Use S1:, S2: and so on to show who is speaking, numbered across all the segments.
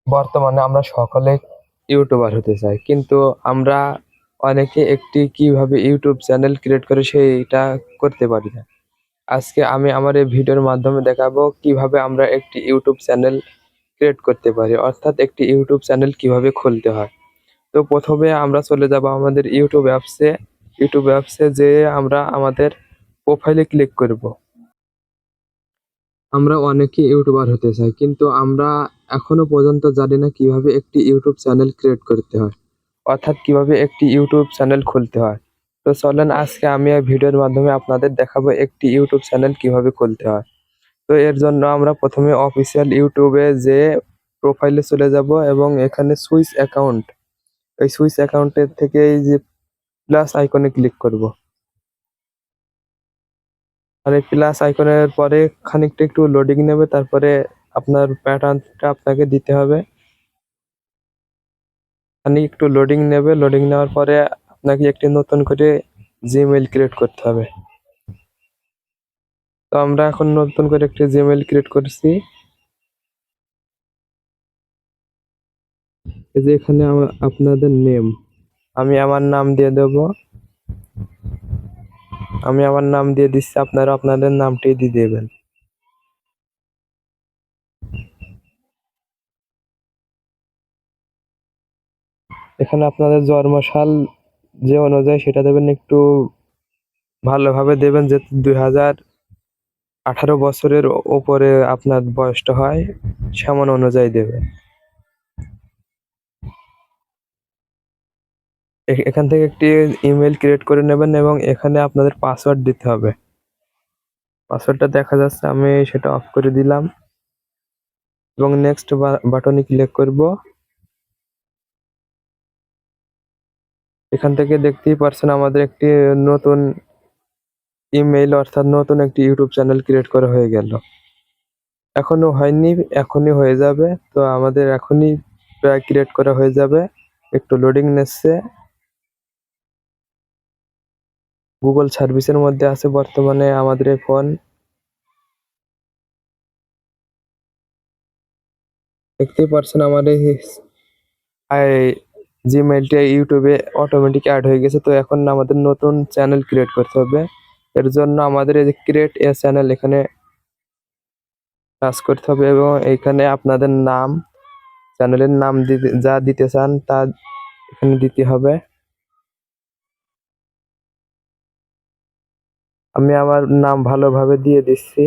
S1: বর্তমানে আমরা সকলে ইউটিউবার হতে চাই, কিন্তু আমরা অনেকে একটি কিভাবে ইউটিউব চ্যানেল ক্রিয়েট করে সেইটা করতে পারি না। আজকে আমি আমার এই ভিডিওর মাধ্যমে দেখাবো কিভাবে আমরা একটি ইউটিউব চ্যানেল ক্রিয়েট করতে পারি, অর্থাৎ একটি ইউটিউব চ্যানেল কিভাবে খুলতে হয়। তো প্রথমে আমরা চলে যাব আমাদের ইউটিউব অ্যাপসে যেয়ে আমরা আমাদের প্রোফাইলে ক্লিক করব। আমরা অনেকে ইউটিউবার হতে চাই, কিন্তু আমরা এখনো পর্যন্ত জানি না কিভাবে একটি ইউটিউব চ্যানেল ক্রিয়েট করতে হয়, অর্থাৎ কিভাবে একটি ইউটিউব চ্যানেল খুলতে হয়। তো চলেন আজকে আমি এই ভিডিওর মাধ্যমে আপনাদের দেখাবো একটি ইউটিউব চ্যানেল কিভাবে খুলতে হয়। তো এর জন্য আমরা প্রথমে অফিসিয়াল ইউটিউবে যে প্রোফাইলে চলে যাব এবং এখানে সুইচ অ্যাকাউন্ট, এই সুইচ অ্যাকাউন্টের থেকে এই যে প্লাস আইকনে ক্লিক করব। আর এই প্লাস আইকনের পরে খানিকটা একটু লোডিং নেবে, তারপরে আপনার প্যাটার্নটা আপনাকে দিতে হবে। খানিক একটু লোডিং নেবে, লোডিং নেওয়ার পরে আপনাকে একটি নতুন করে জিমেইল ক্রিয়েট করতে হবে। তো আমরা এখন নতুন করে একটি জিমেইল ক্রিয়েট করছি। এই যে এখানে আপনাদের নেম, আমি আমার নাম দিয়ে দেব। আমি আমার নাম দিয়ে দিচ্ছি, আপনারা আপনাদের নামটি দিয়ে দেবেন। এখানে আপনাদের জন্মসাল যে অনুযায়ী সেটা দেবেন, একটু ভালোভাবে দেবেন, যে 2018 বছরের উপরে আপনার বয়সটা হয় সেমন অনুযায়ী দেবে। এখান থেকে একটি ইমেল ক্রিয়েট করে নেবেন এবং এখানে আপনাদের পাসওয়ার্ড দিতে হবে। পাসওয়ার্ডটা দেখা যাচ্ছে, আমি সেটা অফ করে দিলাম এবং নেক্সট বাটনে ক্লিক করব। এখান থেকে দেখতেই পারছেন আমাদের একটি নতুন ইমেইল, অর্থাৎ নতুন একটি ইউটিউব চ্যানেল ক্রিয়েট করা হয়ে গেল। এখনো হয়নি, এখনই হয়ে যাবে। তো আমাদের এখনই প্রায় ক্রিয়েট করা হয়ে যাবে। একটু লোডিং নিচ্ছে। গুগল সার্ভিসের মধ্যে আছে বর্তমানে আমাদের এই ফোন। দেখতেই পারছেন আমার এই জিমেইলটা ইউটিউবে অটোমেটিক অ্যাড হয়ে গেছে। তো এখন আমাদের নতুন চ্যানেল ক্রিয়েট করতে হবে। এর জন্য আমাদের এই যে ক্রিয়েট এ চ্যানেল, এখানে কাজ করতে হবে এবং এইখানে আপনাদের নাম, চ্যানেলের নাম যা দিতে চান তা এখানে দিতে হবে। আমি আমার নাম ভালোভাবে দিয়ে দিচ্ছি।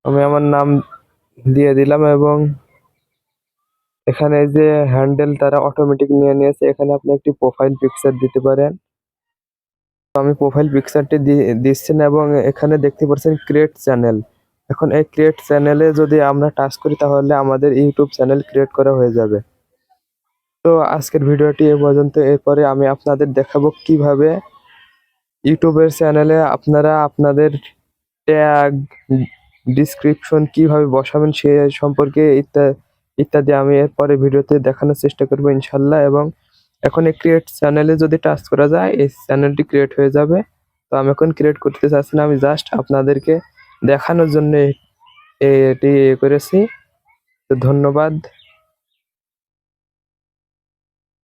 S1: আমি আমার নাম দিয়ে দিলাম এবং এখানে যে হ্যান্ডেল তারা অটোমেটিক নিয়ে নিয়েছে, এখানে আপনি একটি প্রোফাইল পিকচার দিতে পারেন। তো আমি প্রোফাইল পিকচারটি দিচ্ছি না এবং এখানে দেখতে পাচ্ছেন ক্রিয়েট চ্যানেল। এখন এই ক্রিয়েট চ্যানেলে যদি আমরা টাচ করি তাহলে আমাদের ইউটিউব চ্যানেল ক্রিয়েট করা হয়ে যাবে। তো আজকের ভিডিওটি এ পর্যন্ত। এরপরে আমি আপনাদের দেখাবো কিভাবে ইউটিউবের চ্যানেলে আপনারা আপনাদের ট্যাগ, ডিসক্রিপশন কিভাবে বসাবেন সে সম্পর্কে ইত্যাদি আমি এরপরে ভিডিওতে দেখানোর চেষ্টা করবো ইনশাল্লাহ। এবং এখন এই ক্রিয়েট চ্যানেলে যদি টাচ করা যায় এই চ্যানেলটি ক্রিয়েট হয়ে যাবে। তো আমি এখন ক্রিয়েট করতে চাচ্ছি না, আমি জাস্ট আপনাদেরকে দেখানোর জন্য এটি করেছি। তো ধন্যবাদ।